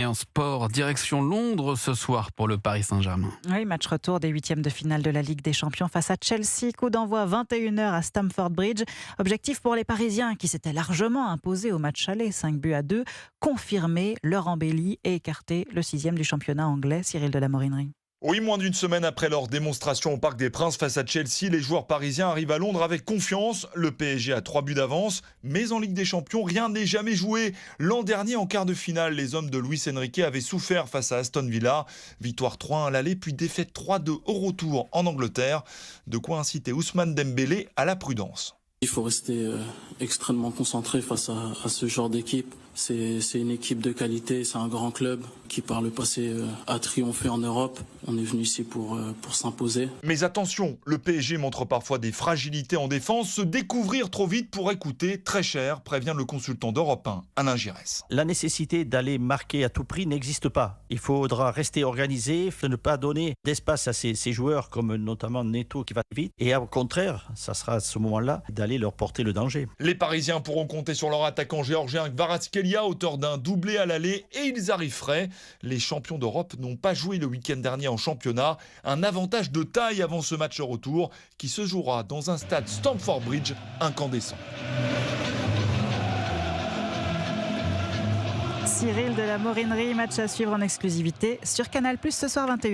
Et en sport, direction Londres ce soir pour le Paris Saint-Germain. Oui, match retour des huitièmes de finale de la Ligue des Champions face à Chelsea. Coup d'envoi 21h à Stamford Bridge. Objectif pour les Parisiens qui s'étaient largement imposés au match aller, 5-2, confirmer leur embellie et écarter le 6e du championnat anglais, Cyril de la Morinerie. Oui, moins d'une semaine après leur démonstration au Parc des Princes face à Chelsea, les joueurs parisiens arrivent à Londres avec confiance. Le PSG a 3 buts d'avance, mais en Ligue des Champions, rien n'est jamais joué. L'an dernier, en quart de finale, les hommes de Luis Enrique avaient souffert face à Aston Villa. Victoire 3-1 à l'aller, puis défaite 3-2 au retour en Angleterre. De quoi inciter Ousmane Dembélé à la prudence. Il faut rester extrêmement concentré face à ce genre d'équipe. C'est une équipe de qualité, c'est un grand club qui par le passé a triomphé en Europe. On est venu ici pour s'imposer. Mais attention, le PSG montre parfois des fragilités en défense. Se découvrir trop vite pourrait coûter très cher, prévient le consultant d'Europe 1, Alain Giresse. La nécessité d'aller marquer à tout prix n'existe pas. Il faudra rester organisé, ne pas donner d'espace à ces joueurs comme notamment Neto qui va vite. Et au contraire, ça sera à ce moment-là d'aller leur porter le danger. Les Parisiens pourront compter sur leur attaquant géorgien Kvaratskhelia, auteur d'un doublé à l'aller, et ils arrivent frais. Les champions d'Europe n'ont pas joué le week-end dernier en championnat. Un avantage de taille avant ce match retour qui se jouera dans un stade Stamford Bridge incandescent. Cyril de la Morinerie, match à suivre en exclusivité sur Canal+ ce soir 21h.